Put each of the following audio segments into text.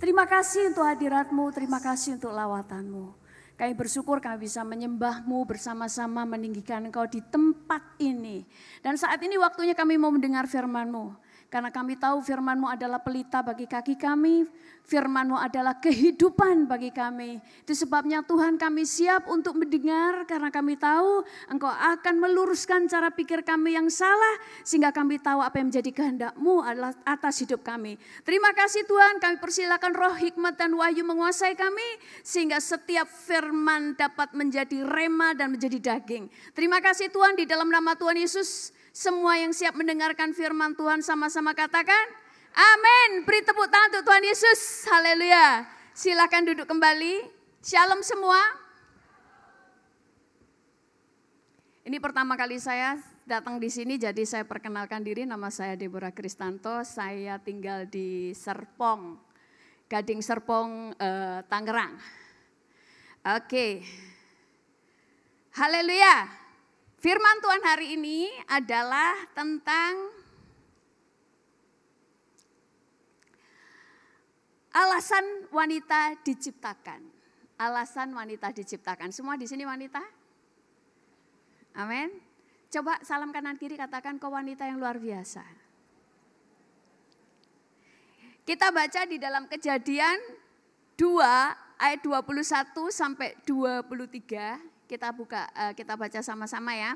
Terima kasih untuk hadirat-Mu, terima kasih untuk lawatan-Mu. Kami bersyukur kami bisa menyembah-Mu bersama-sama, meninggikan Engkau di tempat ini. Dan saat ini waktunya kami mau mendengar firman-Mu. Karena kami tahu firman-Mu adalah pelita bagi kaki kami, firman-Mu adalah kehidupan bagi kami. Itu sebabnya Tuhan kami siap untuk mendengar karena kami tahu Engkau akan meluruskan cara pikir kami yang salah. Sehingga kami tahu apa yang menjadi kehendak-Mu adalah atas hidup kami. Terima kasih Tuhan, kami persilakan roh hikmat dan wahyu menguasai kami. Sehingga setiap firman dapat menjadi rema dan menjadi daging. Terima kasih Tuhan, di dalam nama Tuhan Yesus. Semua yang siap mendengarkan firman Tuhan sama-sama katakan amin. Beri tepuk tangan untuk Tuhan Yesus. Haleluya. Silakan duduk kembali. Shalom semua. Ini pertama kali saya datang di sini, jadi saya perkenalkan diri. Nama saya Deborah Kristanto. Saya tinggal di Serpong, Gading Serpong, Tangerang. Oke. Haleluya. Firman Tuhan hari ini adalah tentang alasan wanita diciptakan. Alasan wanita diciptakan. Semua di sini wanita? Amin. Coba salam kanan kiri, katakan kau wanita yang luar biasa. Kita baca di dalam Kejadian 2 ayat 21 sampai 23. Kita baca sama-sama ya.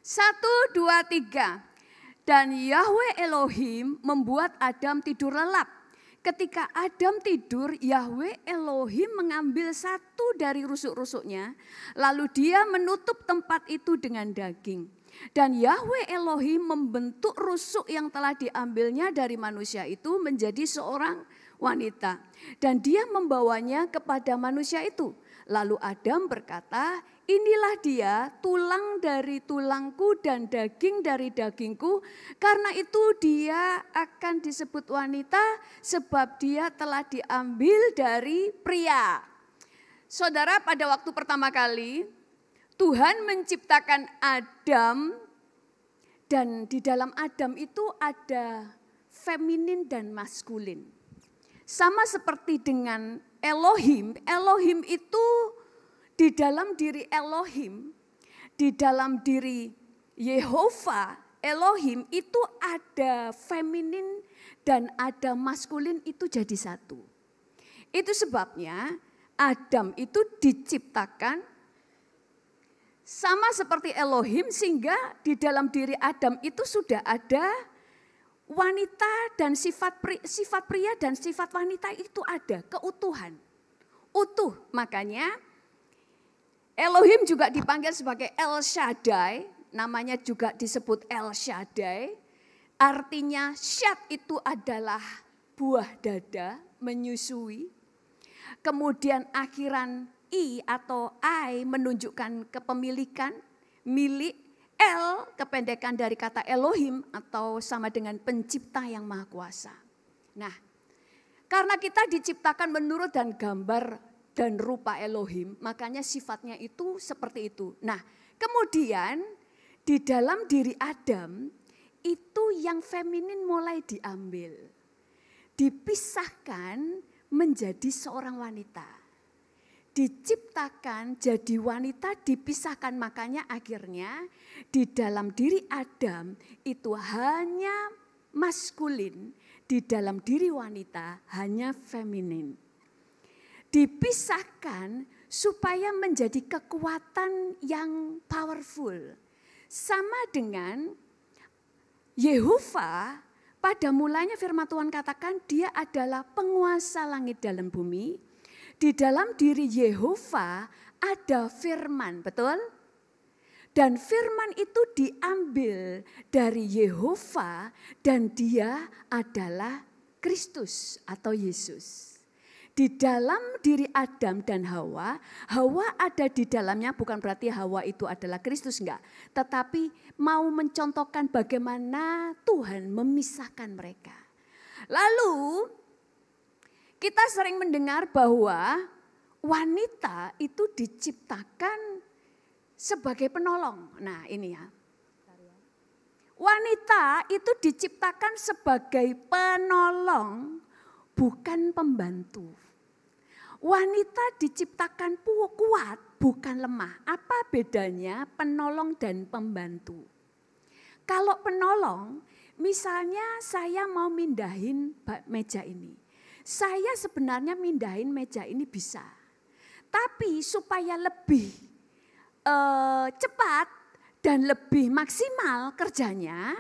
1, 2, 3. Dan Yahweh Elohim membuat Adam tidur lelap. Ketika Adam tidur, Yahweh Elohim mengambil satu dari rusuk-rusuknya. Lalu dia menutup tempat itu dengan daging. Dan Yahweh Elohim membentuk rusuk yang telah diambilnya dari manusia itu menjadi seorang wanita. Dan dia membawanya kepada manusia itu. Lalu Adam berkata, inilah dia, tulang dari tulangku dan daging dari dagingku. Karena itu dia akan disebut wanita sebab dia telah diambil dari pria. Saudara, pada waktu pertama kali Tuhan menciptakan Adam, dan di dalam Adam itu ada feminin dan maskulin. Sama seperti dengan Elohim, Elohim itu di dalam diri Elohim, di dalam diri Yehova, Elohim itu ada feminin dan ada maskulin itu jadi satu. Itu sebabnya Adam itu diciptakan sama seperti Elohim sehingga di dalam diri Adam itu sudah ada wanita dan sifat pria dan sifat wanita itu ada, keutuhan. Utuh, makanya Elohim juga dipanggil sebagai El Shaddai, namanya juga disebut El Shaddai. Artinya Shad itu adalah buah dada, menyusui. Kemudian akhiran I atau I menunjukkan kepemilikan, milik. El kependekan dari kata Elohim atau sama dengan pencipta yang maha kuasa. Nah, karena kita diciptakan menurut dan gambar dan rupa Elohim, makanya sifatnya itu seperti itu. Nah, kemudian di dalam diri Adam itu yang feminin mulai diambil. Dipisahkan menjadi seorang wanita. Diciptakan jadi wanita, dipisahkan, makanya akhirnya di dalam diri Adam itu hanya maskulin, di dalam diri wanita hanya feminin. Dipisahkan supaya menjadi kekuatan yang powerful. Sama dengan Yehova, pada mulanya firman Tuhan katakan dia adalah penguasa langit dan bumi. Di dalam diri Yehova ada firman, betul? Dan firman itu diambil dari Yehova dan dia adalah Kristus atau Yesus. Di dalam diri Adam dan Hawa, Hawa ada di dalamnya, bukan berarti Hawa itu adalah Kristus, enggak. Tetapi mau mencontohkan bagaimana Tuhan memisahkan mereka. Lalu kita sering mendengar bahwa wanita itu diciptakan sebagai penolong. Nah ini ya. Wanita itu diciptakan sebagai penolong bukan pembantu. Wanita diciptakan kuat, bukan lemah. Apa bedanya penolong dan pembantu? Kalau penolong, misalnya saya mau mindahin meja ini. Saya sebenarnya mindahin meja ini bisa. Tapi supaya lebih cepat dan lebih maksimal kerjanya,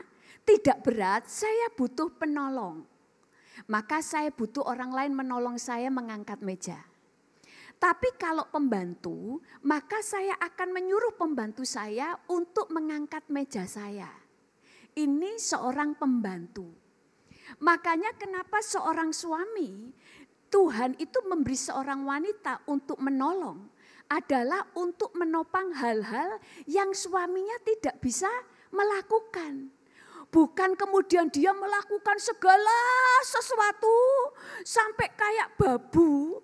tidak berat, saya butuh penolong. Maka saya butuh orang lain menolong saya mengangkat meja. Tapi kalau pembantu, maka saya akan menyuruh pembantu saya untuk mengangkat meja saya. Ini seorang pembantu. Makanya kenapa seorang suami, Tuhan itu memberi seorang wanita untuk menolong, adalah untuk menopang hal-hal yang suaminya tidak bisa melakukan. Bukan kemudian dia melakukan segala sesuatu sampai kayak babu.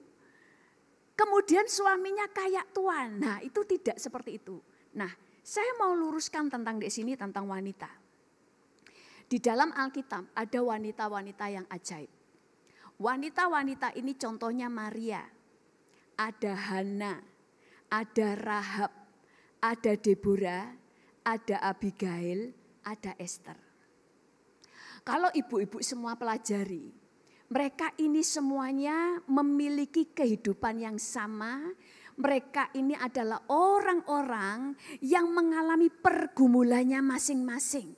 Kemudian suaminya kayak tuan. Nah, itu tidak seperti itu. Nah, saya mau luruskan tentang di sini tentang wanita. Di dalam Alkitab ada wanita-wanita yang ajaib. Wanita-wanita ini contohnya Maria, ada Hana, ada Rahab, ada Deborah, ada Abigail, ada Esther. Kalau ibu-ibu semua pelajari, mereka ini semuanya memiliki kehidupan yang sama. Mereka ini adalah orang-orang yang mengalami pergumulannya masing-masing.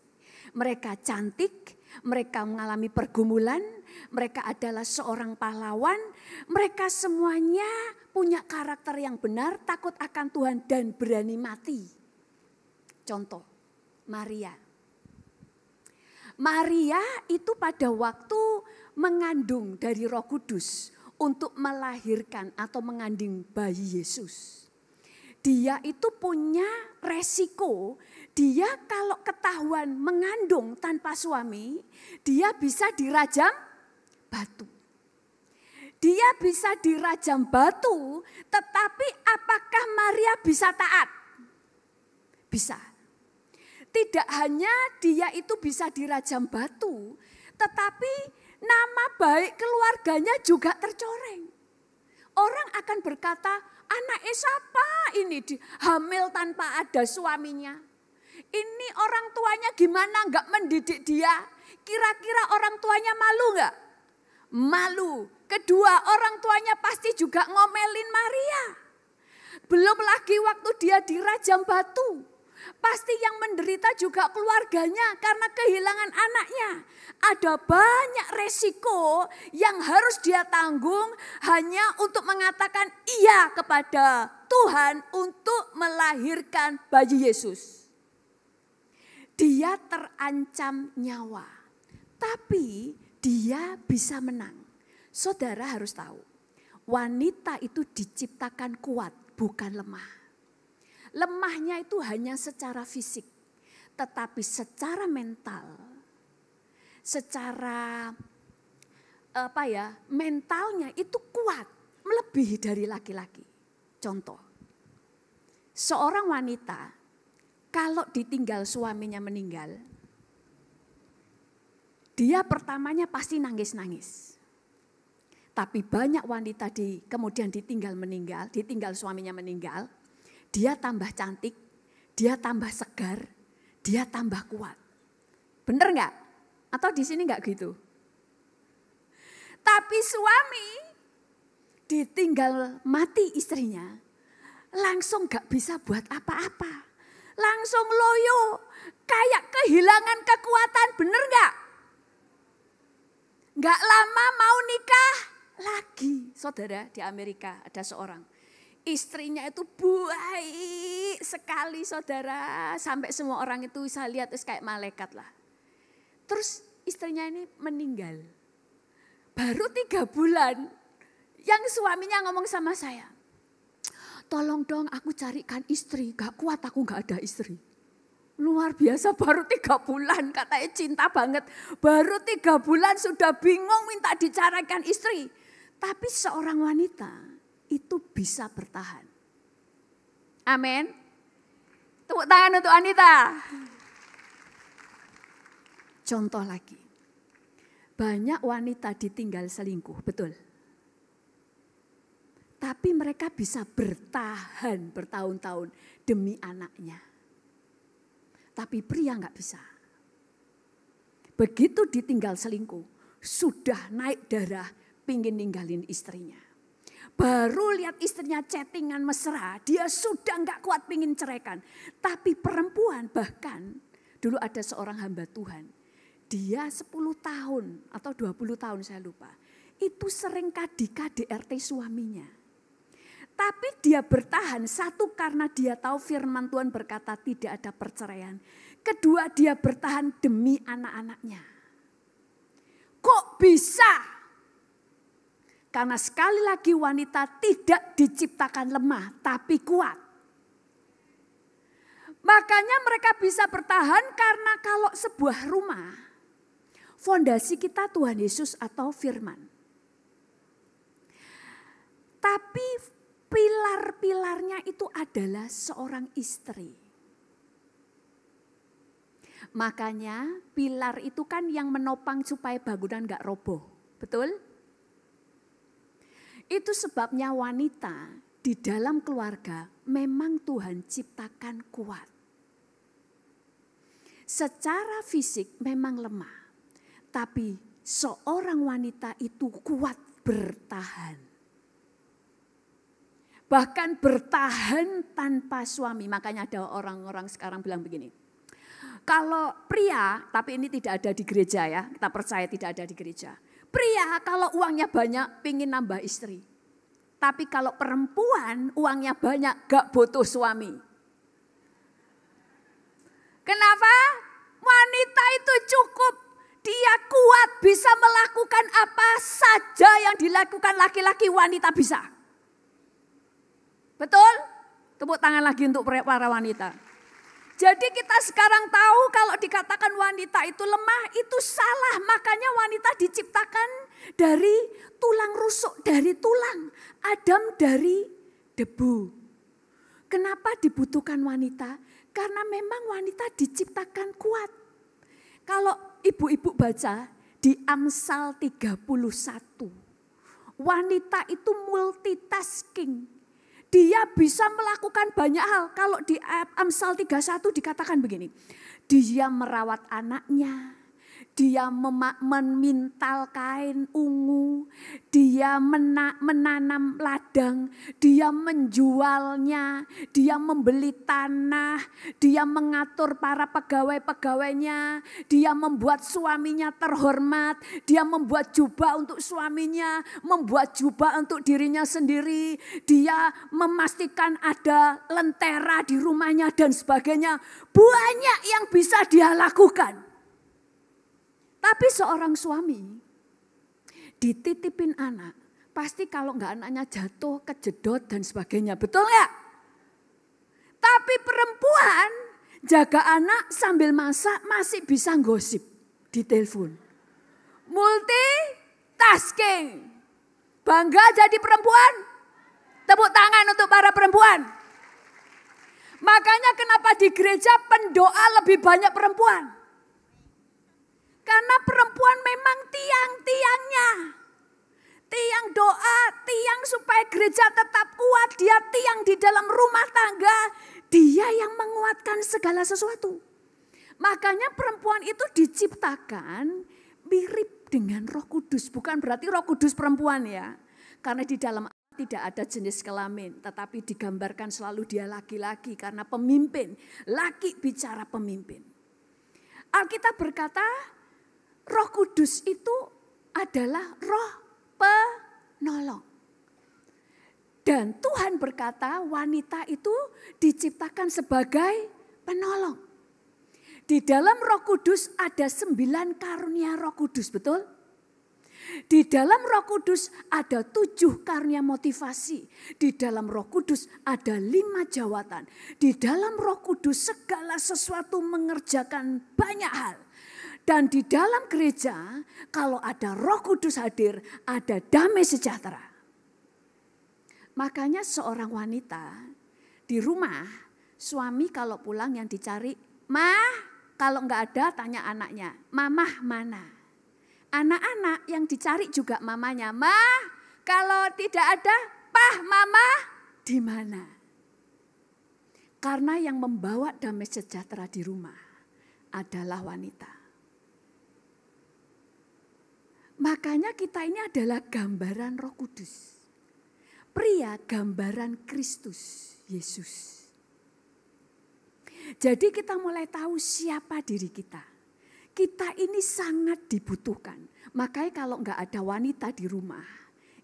Mereka cantik, mereka mengalami pergumulan, mereka adalah seorang pahlawan. Mereka semuanya punya karakter yang benar, takut akan Tuhan dan berani mati. Contoh, Maria. Maria itu pada waktu mengandung dari Roh Kudus untuk melahirkan atau mengandung bayi Yesus. Dia itu punya resiko, dia kalau ketahuan mengandung tanpa suami, dia bisa dirajam batu. Dia bisa dirajam batu, tetapi apakah Maria bisa taat? Bisa. Tidak hanya dia itu bisa dirajam batu, tetapi nama baik keluarganya juga tercoreng. Orang akan berkata, anaknya siapa ini hamil tanpa ada suaminya. Ini orang tuanya gimana enggak mendidik dia? Kira-kira orang tuanya malu enggak? Malu. Kedua, orang tuanya pasti juga ngomelin Maria. Belum lagi waktu dia dirajam batu. Pasti yang menderita juga keluarganya karena kehilangan anaknya. Ada banyak resiko yang harus dia tanggung hanya untuk mengatakan iya kepada Tuhan untuk melahirkan bayi Yesus. Dia terancam nyawa, tapi dia bisa menang. Saudara harus tahu, wanita itu diciptakan kuat, bukan lemah. Lemahnya itu hanya secara fisik, tetapi secara mental, secara mentalnya itu kuat, melebihi dari laki-laki. Contoh, seorang wanita kalau ditinggal suaminya meninggal, dia pertamanya pasti nangis-nangis. Tapi banyak wanita kemudian ditinggal suaminya meninggal, dia tambah cantik, dia tambah segar, dia tambah kuat. Bener nggak? Atau di sini nggak gitu? Tapi suami ditinggal mati istrinya, langsung nggak bisa buat apa-apa. Langsung loyo, kayak kehilangan kekuatan, bener nggak? Nggak lama mau nikah lagi. Saudara, di Amerika ada seorang. Istrinya itu baik sekali saudara. Sampai semua orang itu bisa lihat kayak malaikat lah. Terus istrinya ini meninggal. Baru 3 bulan yang suaminya ngomong sama saya. Tolong dong aku carikan istri. Gak kuat aku gak ada istri. Luar biasa baru 3 bulan katanya cinta banget. Baru 3 bulan sudah bingung minta dicarikan istri. Tapi seorang wanita itu bisa bertahan. Amin. Tepuk tangan untuk Anita. Contoh lagi. Banyak wanita ditinggal selingkuh, betul. Tapi mereka bisa bertahan bertahun-tahun demi anaknya. Tapi pria nggak bisa. Begitu ditinggal selingkuh, sudah naik darah, pingin ninggalin istrinya. Baru lihat istrinya chattingan mesra, dia sudah nggak kuat pingin ceraikan. Tapi perempuan bahkan, dulu ada seorang hamba Tuhan, dia 10 tahun atau 20 tahun saya lupa, itu sering KDRT suaminya. Tapi dia bertahan, satu karena dia tahu firman Tuhan berkata tidak ada perceraian. Kedua dia bertahan demi anak-anaknya. Kok bisa? Karena sekali lagi wanita tidak diciptakan lemah tapi kuat. Makanya mereka bisa bertahan karena kalau sebuah rumah, fondasi kita Tuhan Yesus atau firman. Tapi pilar-pilarnya itu adalah seorang istri. Makanya pilar itu kan yang menopang supaya bangunan gak roboh. Betul? Itu sebabnya wanita di dalam keluarga memang Tuhan ciptakan kuat. Secara fisik memang lemah. Tapi seorang wanita itu kuat bertahan. Bahkan bertahan tanpa suami. Makanya ada orang-orang sekarang bilang begini. Kalau pria, tapi ini tidak ada di gereja ya. Kita percaya tidak ada di gereja. Pria kalau uangnya banyak pingin nambah istri. Tapi kalau perempuan uangnya banyak gak butuh suami. Kenapa? Wanita itu cukup. Dia kuat bisa melakukan apa saja yang dilakukan laki-laki, wanita bisa. Betul? Tepuk tangan lagi untuk para wanita. Jadi kita sekarang tahu kalau dikatakan wanita itu lemah itu salah. Makanya wanita diciptakan dari tulang rusuk, dari tulang. Adam dari debu. Kenapa dibutuhkan wanita? Karena memang wanita diciptakan kuat. Kalau ibu-ibu baca di Amsal 31. Wanita itu multitasking. Dia bisa melakukan banyak hal. Kalau di Amsal 31 dikatakan begini. Dia merawat anaknya. Dia memintal kain ungu. Dia menanam ladang. Dia menjualnya. Dia membeli tanah. Dia mengatur para pegawai-pegawainya. Dia membuat suaminya terhormat. Dia membuat jubah untuk suaminya. Membuat jubah untuk dirinya sendiri. Dia memastikan ada lentera di rumahnya dan sebagainya. Banyak yang bisa dia lakukan. Tapi seorang suami dititipin anak, pasti kalau enggak anaknya jatuh, kejedot dan sebagainya. Betul enggak? Tapi perempuan jaga anak sambil masak masih bisa gosip di telepon. Multitasking. Bangga jadi perempuan? Tepuk tangan untuk para perempuan. Makanya kenapa di gereja pendoa lebih banyak perempuan? Karena perempuan memang tiang-tiangnya. Tiang doa, tiang supaya gereja tetap kuat. Dia tiang di dalam rumah tangga. Dia yang menguatkan segala sesuatu. Makanya perempuan itu diciptakan mirip dengan Roh Kudus. Bukan berarti Roh Kudus perempuan ya. Karena di dalam tidak ada jenis kelamin. Tetapi digambarkan selalu dia laki-laki karena pemimpin. Laki bicara pemimpin. Alkitab berkata, Roh Kudus itu adalah roh penolong. Dan Tuhan berkata wanita itu diciptakan sebagai penolong. Di dalam Roh Kudus ada 9 karunia Roh Kudus, betul? Di dalam Roh Kudus ada 7 karunia motivasi. Di dalam Roh Kudus ada 5 jawatan. Di dalam Roh Kudus segala sesuatu mengerjakan banyak hal. Dan di dalam gereja kalau ada Roh Kudus hadir, ada damai sejahtera. Makanya seorang wanita di rumah, suami kalau pulang yang dicari, "Mah," kalau enggak ada tanya anaknya, "Mamah mana?" anak-anak yang dicari juga mamanya. "Mah, kalau tidak ada, Pah, Mama di mana?" Karena yang membawa damai sejahtera di rumah adalah wanita. Makanya kita ini adalah gambaran Roh Kudus. Pria gambaran Kristus Yesus. Jadi kita mulai tahu siapa diri kita. Kita ini sangat dibutuhkan. Makanya kalau enggak ada wanita di rumah,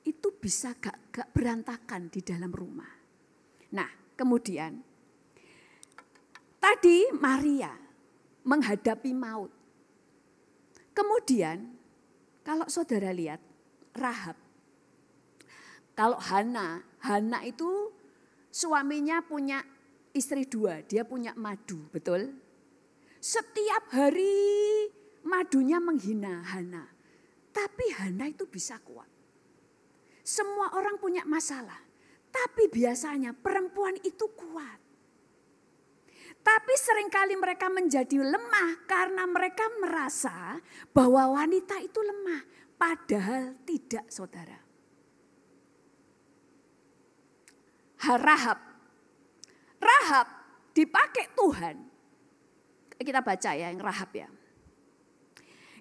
itu bisa gak berantakan di dalam rumah. Nah, kemudian tadi Maria menghadapi maut. Kemudian kalau saudara lihat Rahab. Kalau Hana itu suaminya punya istri 2, dia punya madu, betul? Setiap hari madunya menghina Hana. Tapi Hana itu bisa kuat. Semua orang punya masalah. Tapi biasanya perempuan itu kuat. Tapi seringkali mereka menjadi lemah karena mereka merasa bahwa wanita itu lemah. Padahal tidak, saudara. Rahab dipakai Tuhan. Kita baca ya yang Rahab ya.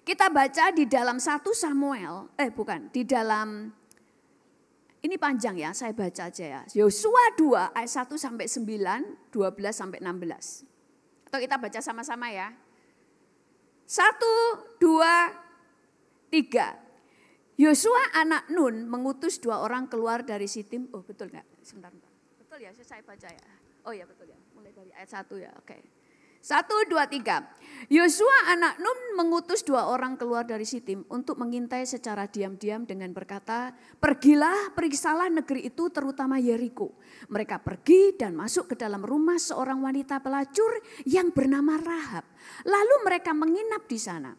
Kita baca di dalam 1 Samuel, di dalam, ini panjang ya, saya baca aja ya. Yosua 2 ayat 1 sampai 9, 12 sampai 16. Atau kita baca sama-sama ya. 1, 2, 3. Yosua anak Nun mengutus 2 orang keluar dari Sitim. Oh betul enggak? Sebentar. Betul ya, saya baca ya. Oh ya betul ya, mulai dari ayat 1 ya, oke. 1, 2, 3. Yosua anak Nun mengutus 2 orang keluar dari Sitim untuk mengintai secara diam-diam dengan berkata, "Pergilah, periksalah negeri itu terutama Yeriko." Mereka pergi dan masuk ke dalam rumah seorang wanita pelacur yang bernama Rahab. Lalu mereka menginap di sana.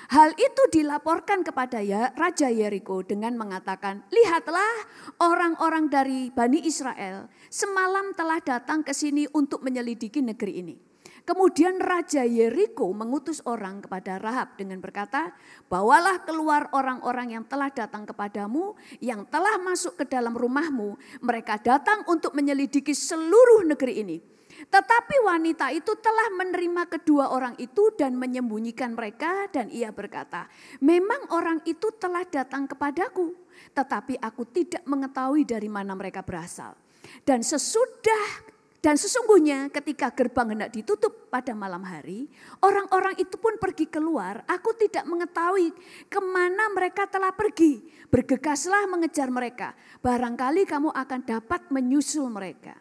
Hal itu dilaporkan kepada Raja Yeriko dengan mengatakan, "Lihatlah, orang-orang dari Bani Israel semalam telah datang ke sini untuk menyelidiki negeri ini." Kemudian Raja Yeriko mengutus orang kepada Rahab dengan berkata, "Bawalah keluar orang-orang yang telah datang kepadamu, yang telah masuk ke dalam rumahmu. Mereka datang untuk menyelidiki seluruh negeri ini." Tetapi wanita itu telah menerima kedua orang itu dan menyembunyikan mereka, dan ia berkata, "Memang orang itu telah datang kepadaku, tetapi aku tidak mengetahui dari mana mereka berasal. Dan sesungguhnya ketika gerbang hendak ditutup pada malam hari, orang-orang itu pun pergi keluar. Aku tidak mengetahui kemana mereka telah pergi. Bergegaslah mengejar mereka. Barangkali kamu akan dapat menyusul mereka."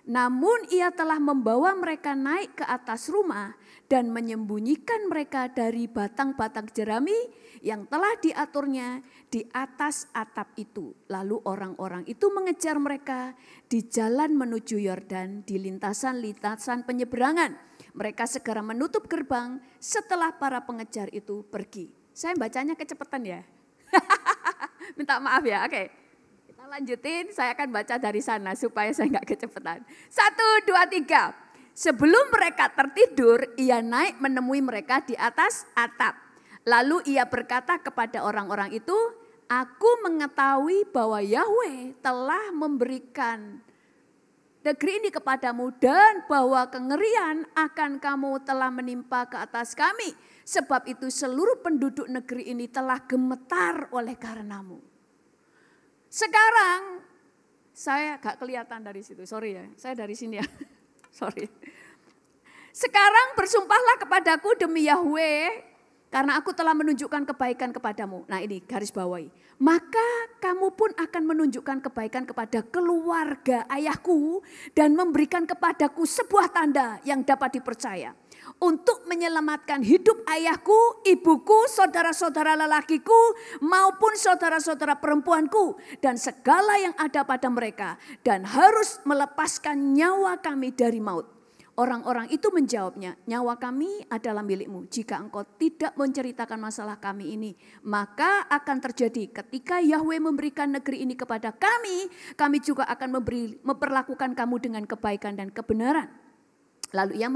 Namun ia telah membawa mereka naik ke atas rumah dan menyembunyikan mereka dari batang-batang jerami yang telah diaturnya di atas atap itu. Lalu orang-orang itu mengejar mereka di jalan menuju Yordan, di lintasan-lintasan penyeberangan. Mereka segera menutup gerbang setelah para pengejar itu pergi. Saya bacanya kecepatan ya. Minta maaf ya, oke. Lanjutin, saya akan baca dari sana supaya saya enggak kecepatan. 1, 2, 3. Sebelum mereka tertidur, ia naik menemui mereka di atas atap. Lalu ia berkata kepada orang-orang itu, "Aku mengetahui bahwa Yahweh telah memberikan negeri ini kepadamu dan bahwa kengerian akan kamu telah menimpa ke atas kami. Sebab itu seluruh penduduk negeri ini telah gemetar oleh karenamu." Sekarang saya gak kelihatan dari situ, sorry ya, saya dari sini ya, sorry. "Sekarang bersumpahlah kepadaku demi Yahweh, karena aku telah menunjukkan kebaikan kepadamu." Nah ini garis bawahi. "Maka kamu pun akan menunjukkan kebaikan kepada keluarga ayahku dan memberikan kepadaku sebuah tanda yang dapat dipercaya. Untuk menyelamatkan hidup ayahku, ibuku, saudara-saudara lelakiku, maupun saudara-saudara perempuanku, dan segala yang ada pada mereka, dan harus melepaskan nyawa kami dari maut." Orang-orang itu menjawabnya, "Nyawa kami adalah milikmu. Jika engkau tidak menceritakan masalah kami ini, maka akan terjadi ketika Yahweh memberikan negeri ini kepada kami, kami juga akan memperlakukan kamu dengan kebaikan dan kebenaran." Lalu ia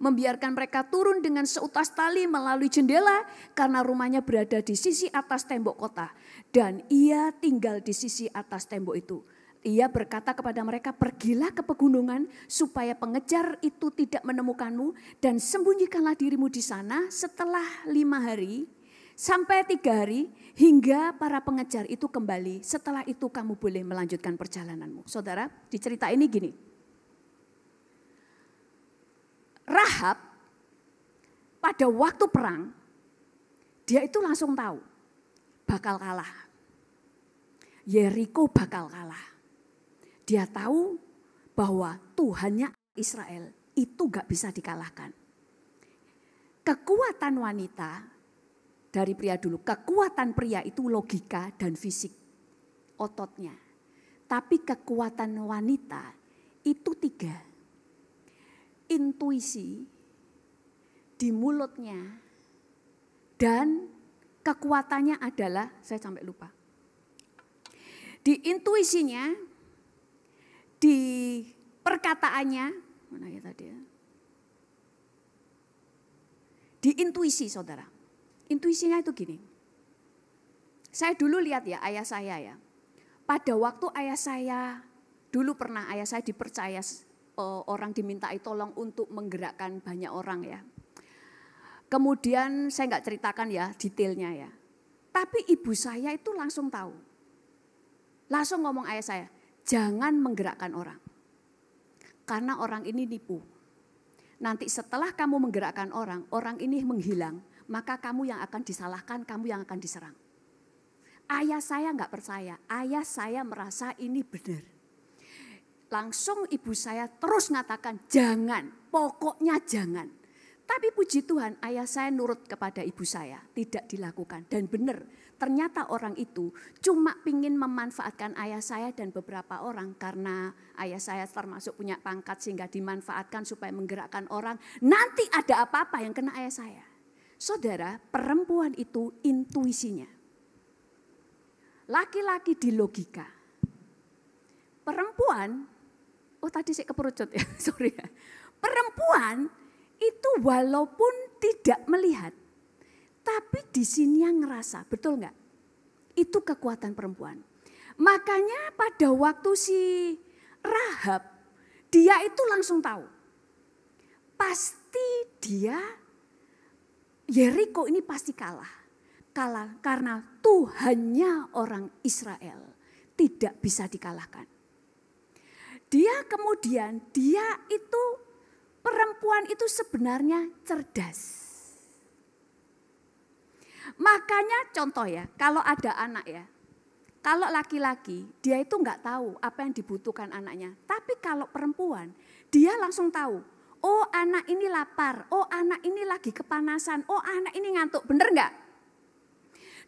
membiarkan mereka turun dengan seutas tali melalui jendela karena rumahnya berada di sisi atas tembok kota. Dan ia tinggal di sisi atas tembok itu. Ia berkata kepada mereka, pergilah ke pegunungan supaya pengejar itu tidak menemukanmu dan sembunyikanlah dirimu di sana setelah 5 hari sampai 3 hari hingga para pengejar itu kembali. Setelah itu kamu boleh melanjutkan perjalananmu. Saudara, di cerita ini gini. Rahab pada waktu perang, dia itu langsung tahu bakal kalah. Yeriko bakal kalah. Dia tahu bahwa Tuhannya Israel itu gak bisa dikalahkan. Kekuatan wanita dari pria dulu, kekuatan pria itu logika dan fisik, ototnya. Tapi kekuatan wanita itu 3. Intuisi di mulutnya dan kekuatannya adalah, saya sampai lupa. Di intuisinya, di perkataannya, mana ya tadi ya? Di intuisi saudara. Intuisinya itu gini. Saya dulu lihat ya ayah saya ya. Pada waktu ayah saya, dulu pernah ayah saya dipercaya orang dimintai tolong untuk menggerakkan banyak orang ya. Kemudian saya nggak ceritakan ya detailnya ya. Tapi ibu saya itu langsung tahu. Langsung ngomong ayah saya, jangan menggerakkan orang. Karena orang ini nipu. Nanti setelah kamu menggerakkan orang, orang ini menghilang. Maka kamu yang akan disalahkan, kamu yang akan diserang. Ayah saya enggak percaya, ayah saya merasa ini benar. Langsung ibu saya terus mengatakan jangan, pokoknya jangan. Tapi puji Tuhan ayah saya nurut kepada ibu saya, tidak dilakukan. Dan benar, ternyata orang itu cuma ingin memanfaatkan ayah saya dan beberapa orang. Karena ayah saya termasuk punya pangkat sehingga dimanfaatkan supaya menggerakkan orang. Nanti ada apa-apa yang kena ayah saya. Saudara, perempuan itu intuisinya. Laki-laki di logika. Perempuan, oh tadi saya keperucut ya, sorry ya. Perempuan itu walaupun tidak melihat, tapi di sini yang ngerasa, betul enggak? Itu kekuatan perempuan. Makanya pada waktu si Rahab, dia itu langsung tahu. Pasti dia, Yeriko ini pasti kalah. Kalah karena Tuhannya orang Israel tidak bisa dikalahkan. Dia kemudian, dia itu perempuan itu sebenarnya cerdas. Makanya contoh ya, kalau ada anak ya, kalau laki-laki dia itu enggak tahu apa yang dibutuhkan anaknya. Tapi kalau perempuan, dia langsung tahu, oh anak ini lapar, oh anak ini lagi kepanasan, oh anak ini ngantuk, bener enggak?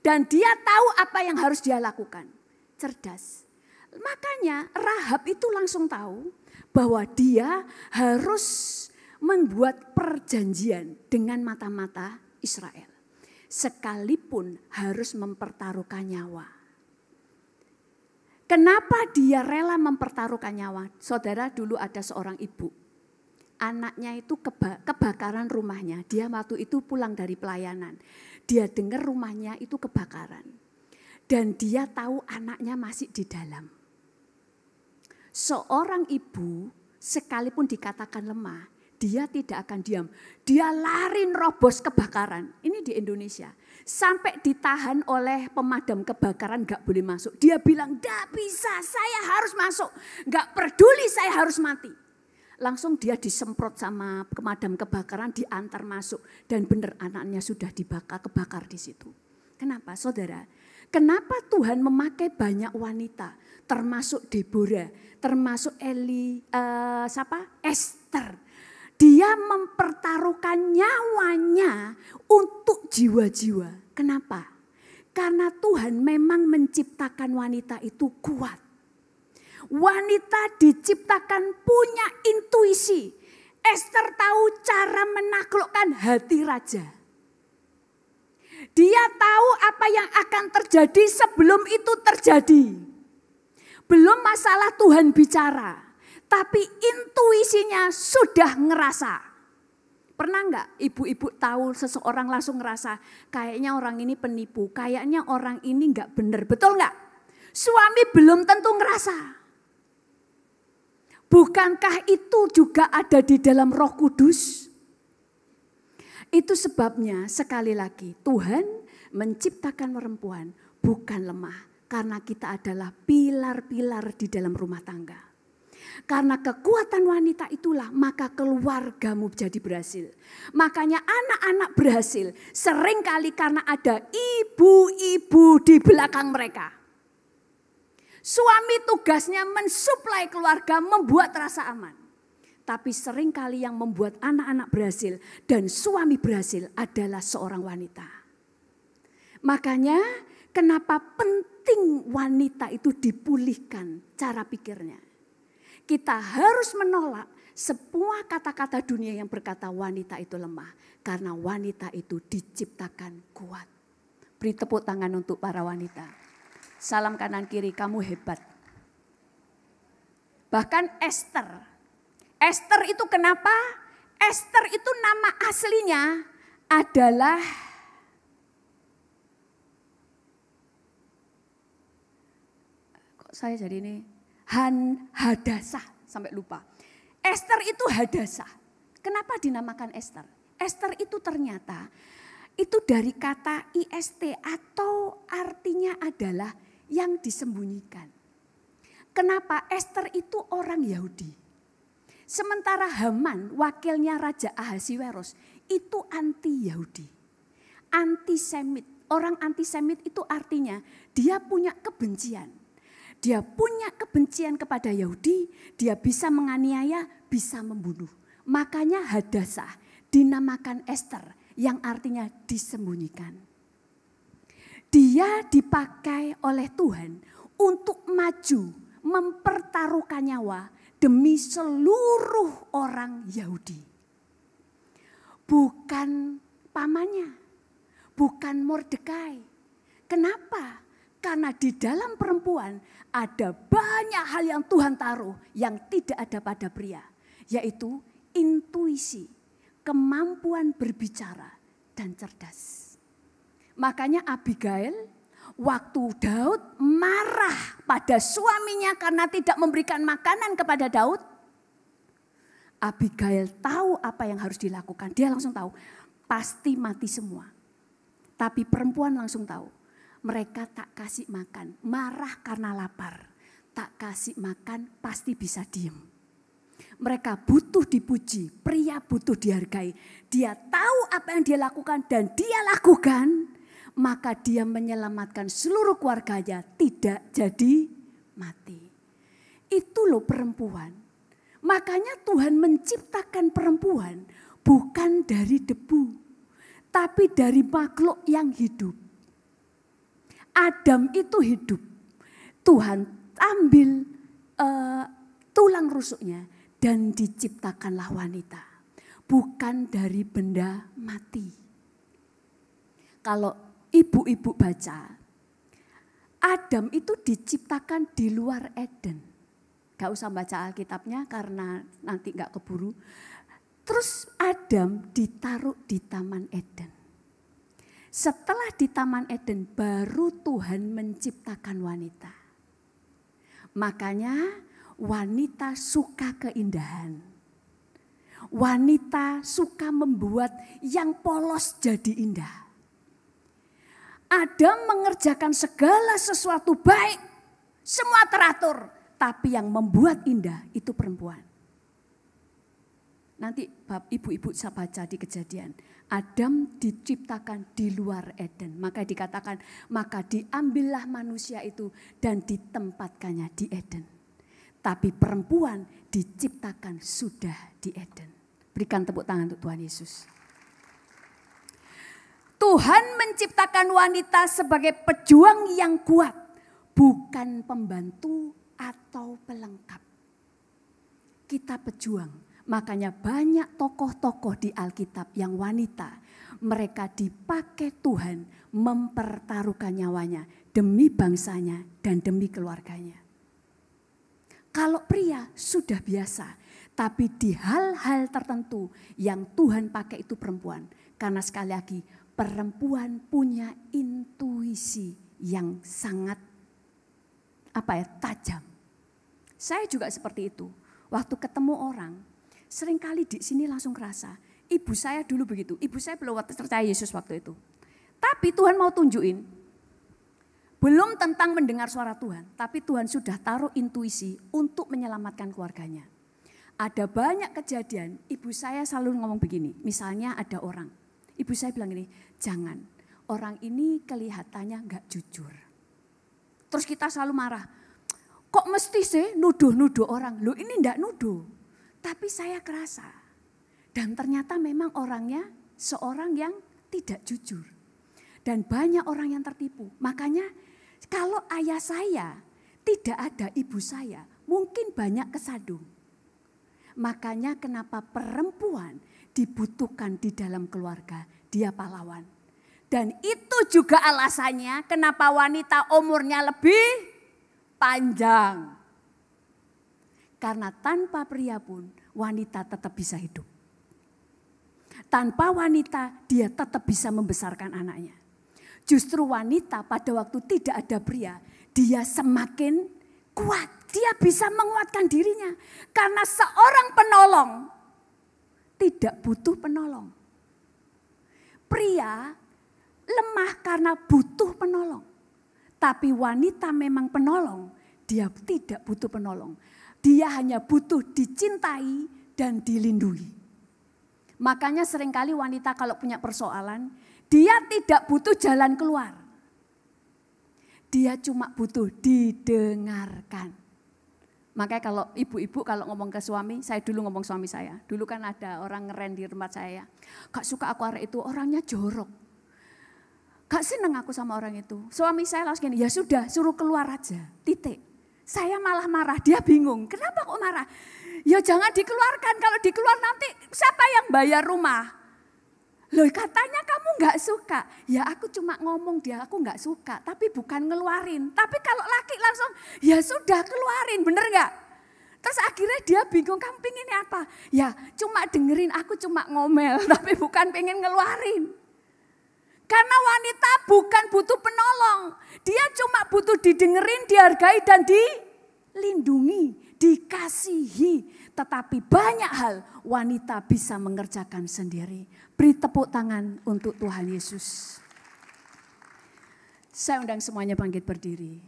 Dan dia tahu apa yang harus dia lakukan, cerdas. Makanya Rahab itu langsung tahu bahwa dia harus membuat perjanjian dengan mata-mata Israel. Sekalipun harus mempertaruhkan nyawa. Kenapa dia rela mempertaruhkan nyawa? Saudara, dulu ada seorang ibu. Anaknya itu kebakaran rumahnya. Dia waktu itu pulang dari pelayanan. Dia dengar rumahnya itu kebakaran. Dan dia tahu anaknya masih di dalam. Seorang ibu sekalipun dikatakan lemah, dia tidak akan diam. Dia lari nerobos kebakaran. Ini di Indonesia. Sampai ditahan oleh pemadam kebakaran gak boleh masuk. Dia bilang gak bisa, saya harus masuk. Gak peduli saya harus mati. Langsung dia disemprot sama pemadam kebakaran, diantar masuk. Dan benar anaknya sudah kebakar di situ. Kenapa saudara? Kenapa Tuhan memakai banyak wanita? Termasuk Deborah, termasuk Esther. Dia mempertaruhkan nyawanya untuk jiwa-jiwa. Kenapa? Karena Tuhan memang menciptakan wanita itu kuat. Wanita diciptakan punya intuisi. Esther tahu cara menaklukkan hati raja. Dia tahu apa yang akan terjadi sebelum itu terjadi. Belum masalah Tuhan bicara. Tapi intuisinya sudah ngerasa Pernah enggak ibu-ibu tahu seseorang langsung ngerasa kayaknya orang ini penipu, kayaknya orang ini enggak benar, betul enggak? Suami belum tentu ngerasa. Bukankah itu juga ada di dalam Roh Kudus? Itu sebabnya sekali lagi Tuhan menciptakan perempuan bukan lemah. Karena kita adalah pilar-pilar di dalam rumah tangga. Karena kekuatan wanita itulah maka keluargamu jadi berhasil. Makanya anak-anak berhasil seringkali karena ada ibu-ibu di belakang mereka. Suami tugasnya mensuplai keluarga, membuat rasa aman. Tapi seringkali yang membuat anak-anak berhasil dan suami berhasil adalah seorang wanita. Makanya kenapa penting wanita itu dipulihkan cara pikirnya. Kita harus menolak semua kata-kata dunia yang berkata wanita itu lemah. Karena wanita itu diciptakan kuat. Beri tepuk tangan untuk para wanita. Salam kanan kiri, kamu hebat. Bahkan Esther. Esther itu kenapa? Esther itu nama aslinya adalah saya jadi ini Hadasah sampai lupa. Esther itu Hadasah. Kenapa dinamakan Esther? Esther itu ternyata itu dari kata IST atau artinya adalah yang disembunyikan. Kenapa? Esther itu orang Yahudi. Sementara Haman wakilnya Raja Ahasiweros itu anti Yahudi. Antisemit. Orang antisemit itu artinya dia punya kebencian. Dia punya kebencian kepada Yahudi, dia bisa menganiaya, bisa membunuh. Makanya Hadasah dinamakan Esther yang artinya disembunyikan. Dia dipakai oleh Tuhan untuk maju, mempertaruhkan nyawa demi seluruh orang Yahudi. Bukan pamannya, bukan Mordekai. Kenapa? Karena di dalam perempuan ada banyak hal yang Tuhan taruh yang tidak ada pada pria. Yaitu intuisi, kemampuan berbicara dan cerdas. Makanya Abigail waktu Daud marah pada suaminya karena tidak memberikan makanan kepada Daud. Abigail tahu apa yang harus dilakukan. Dia langsung tahu pasti mati semua. Tapi perempuan langsung tahu mereka tak kasih makan. Marah karena lapar. Tak kasih makan pasti bisa diem. Mereka butuh dipuji, pria butuh dihargai. Dia tahu apa yang dia lakukan dan dia lakukan. Maka dia menyelamatkan seluruh keluarganya tidak jadi mati. Itu loh perempuan. Makanya Tuhan menciptakan perempuan bukan dari debu. Tapi dari makhluk yang hidup. Adam itu hidup. Tuhan ambil tulang rusuknya dan diciptakanlah wanita. Bukan dari benda mati. Kalau ibu-ibu baca, Adam itu diciptakan di luar Eden. Gak usah baca Alkitabnya karena nanti gak keburu. Terus Adam ditaruh di Taman Eden. Setelah di Taman Eden baru Tuhan menciptakan wanita. Makanya wanita suka keindahan. Wanita suka membuat yang polos jadi indah. Adam mengerjakan segala sesuatu baik, semua teratur. Tapi yang membuat indah itu perempuan. Nanti ibu-ibu bisa baca di Kejadian. Adam diciptakan di luar Eden. Maka dikatakan, maka diambillah manusia itu dan ditempatkannya di Eden. Tapi perempuan diciptakan sudah di Eden. Berikan tepuk tangan untuk Tuhan Yesus. Tuhan menciptakan wanita sebagai pejuang yang kuat, bukan pembantu atau pelengkap. Kita pejuang, makanya banyak tokoh-tokoh di Alkitab yang wanita. Mereka dipakai Tuhan mempertaruhkan nyawanya demi bangsanya dan demi keluarganya. Kalau pria sudah biasa, Tapi di hal-hal tertentu yang Tuhan pakai itu perempuan. Karena sekali lagi perempuan punya intuisi yang sangat tajam. Saya juga seperti itu. Waktu ketemu orang, seringkali di sini langsung kerasa. Ibu saya dulu begitu. Ibu saya belum percaya Yesus waktu itu. Tapi Tuhan mau tunjukin. Belum tentang mendengar suara Tuhan. Tapi Tuhan sudah taruh intuisi untuk menyelamatkan keluarganya. Ada banyak kejadian, ibu saya selalu ngomong begini. Misalnya ada orang. Ibu saya bilang ini, jangan. Orang ini kelihatannya gak jujur. Terus kita selalu marah. Kok mesti sih nuduh-nuduh orang? Loh ini enggak nuduh. Tapi saya kerasa. Dan ternyata memang orangnya seorang yang tidak jujur. Dan banyak orang yang tertipu. Makanya kalau ayah saya tidak ada ibu saya, mungkin banyak kesandung. Makanya kenapa perempuan dibutuhkan di dalam keluarga, dia pahlawan. Dan itu juga alasannya kenapa wanita umurnya lebih panjang. Karena tanpa pria pun wanita tetap bisa hidup. Tanpa wanita dia tetap bisa membesarkan anaknya. Justru wanita pada waktu tidak ada pria, dia semakin kuat. Dia bisa menguatkan dirinya. Karena seorang penolong tidak butuh penolong. Pria lemah karena butuh penolong. Tapi wanita memang penolong, dia tidak butuh penolong. Dia hanya butuh dicintai dan dilindungi. Makanya seringkali wanita kalau punya persoalan, dia tidak butuh jalan keluar. Dia cuma butuh didengarkan. Makanya kalau ibu-ibu kalau ngomong ke suami, saya dulu ngomong suami saya. Dulu kan ada orang ngeren di tempat saya. Gak suka aku arek itu, orangnya jorok. Gak seneng aku sama orang itu. Suami saya langsung gini, ya sudah suruh keluar aja, titik. Saya malah marah, dia bingung. Kenapa kok marah? Ya jangan dikeluarkan, kalau dikeluar nanti siapa yang bayar rumah? Loh katanya kamu gak suka. Ya aku cuma ngomong dia aku gak suka. Tapi bukan ngeluarin. Tapi kalau laki langsung ya sudah keluarin. Bener gak? Terus akhirnya dia bingung kamu pengennya apa? Ya cuma dengerin aku cuma ngomel. Tapi bukan pengen ngeluarin. Karena wanita bukan butuh penolong. Dia cuma butuh didengerin, dihargai dan dilindungi. Dikasihi. Tetapi banyak hal wanita bisa mengerjakan sendiri. Beri tepuk tangan untuk Tuhan Yesus. Saya undang semuanya bangkit berdiri.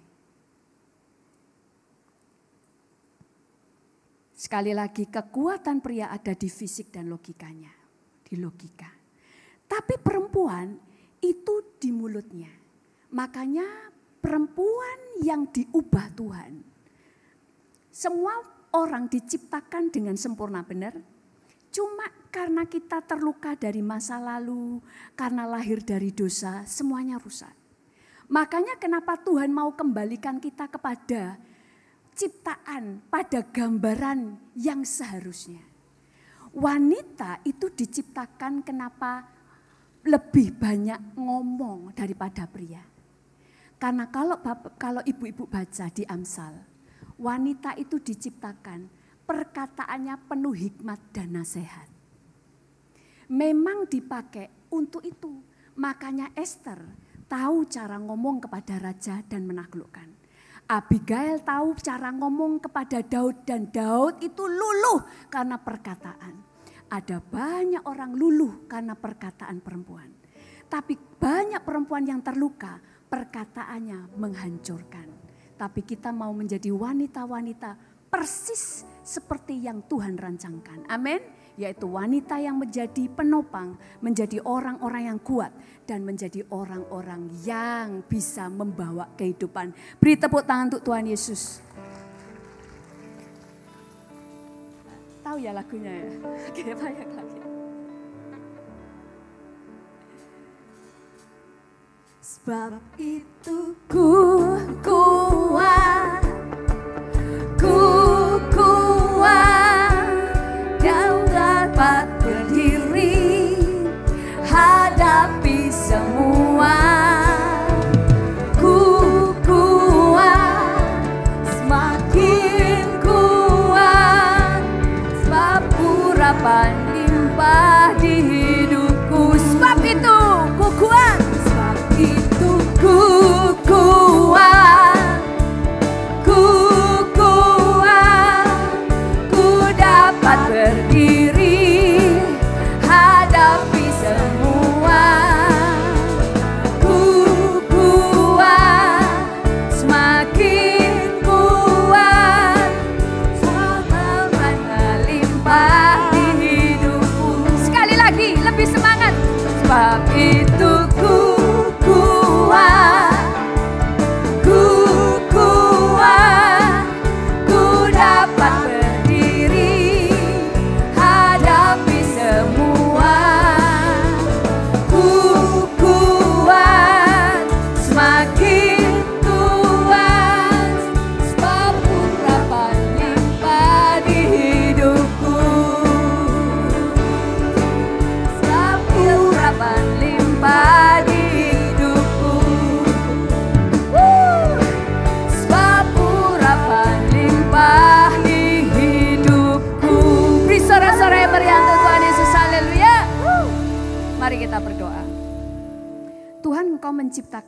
Sekali lagi kekuatan pria ada di fisik dan logikanya. Di logika. Tapi perempuan itu di mulutnya. Makanya perempuan yang diubah Tuhan. Semua orang diciptakan dengan sempurna, benar? Cuma karena kita terluka dari masa lalu, karena lahir dari dosa, semuanya rusak. Makanya kenapa Tuhan mau kembalikan kita kepada ciptaan, pada gambaran yang seharusnya. Wanita itu diciptakan kenapa lebih banyak ngomong daripada pria. Karena kalau ibu-ibu baca di Amsal, wanita itu diciptakan perkataannya penuh hikmat dan nasihat. Memang dipakai untuk itu. Makanya Esther tahu cara ngomong kepada raja dan menaklukkan. Abigail tahu cara ngomong kepada Daud dan Daud itu luluh karena perkataan. Ada banyak orang luluh karena perkataan perempuan. Tapi banyak perempuan yang terluka, perkataannya menghancurkan. Tapi kita mau menjadi wanita-wanita persis seperti yang Tuhan rancangkan. Amin. Yaitu wanita yang menjadi penopang, menjadi orang-orang yang kuat. Dan menjadi orang-orang yang bisa membawa kehidupan. Beri tepuk tangan untuk Tuhan Yesus. Tahu ya lagunya ya? Oke, banyak lagi. Sebab itu ku kuat, dan dapat berdiri hadapi semua. Ku kuat, semakin kuat,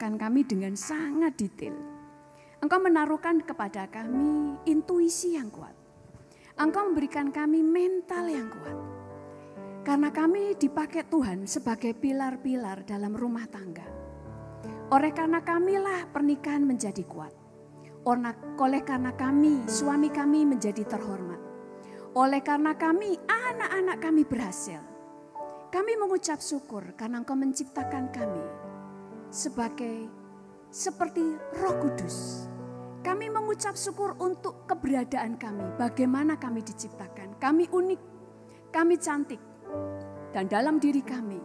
menjelaskan kami dengan sangat detail. Engkau menaruhkan kepada kami intuisi yang kuat. Engkau memberikan kami mental yang kuat. Karena kami dipakai Tuhan sebagai pilar-pilar dalam rumah tangga. Oleh karena kamilah pernikahan menjadi kuat. Oleh karena kami, suami kami menjadi terhormat. Oleh karena kami, anak-anak kami berhasil. Kami mengucap syukur karena Engkau menciptakan kami seperti Roh Kudus. Kami mengucap syukur untuk keberadaan kami, bagaimana kami diciptakan. Kami unik, kami cantik. Dan dalam diri kami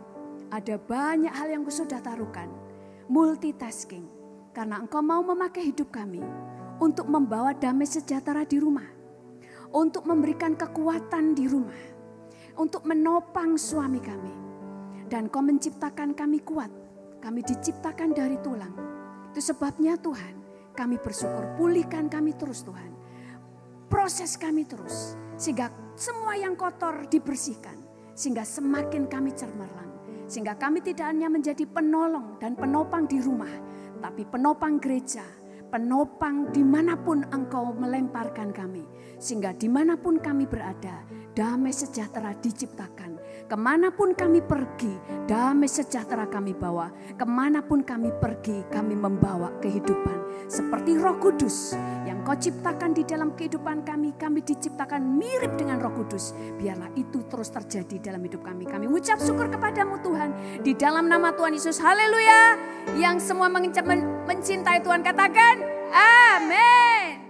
ada banyak hal yang Kau sudah taruhkan. Multitasking, karena Engkau mau memakai hidup kami untuk membawa damai sejahtera di rumah. Untuk memberikan kekuatan di rumah. Untuk menopang suami kami. Dan Kau menciptakan kami kuat. Kami diciptakan dari tulang. Itu sebabnya Tuhan, kami bersyukur, pulihkan kami terus Tuhan. Proses kami terus, sehingga semua yang kotor dibersihkan. Sehingga semakin kami cemerlang. Sehingga kami tidak hanya menjadi penolong dan penopang di rumah, tapi penopang gereja, penopang dimanapun Engkau melemparkan kami. Sehingga dimanapun kami berada, damai sejahtera diciptakan. Kemanapun kami pergi, damai sejahtera kami bawa. Kemanapun kami pergi, kami membawa kehidupan. Seperti Roh Kudus yang Kau ciptakan di dalam kehidupan kami. Kami diciptakan mirip dengan Roh Kudus. Biarlah itu terus terjadi dalam hidup kami. Kami ucap syukur kepadamu Tuhan. Di dalam nama Tuhan Yesus, haleluya. Yang semua mencintai Tuhan katakan, amin.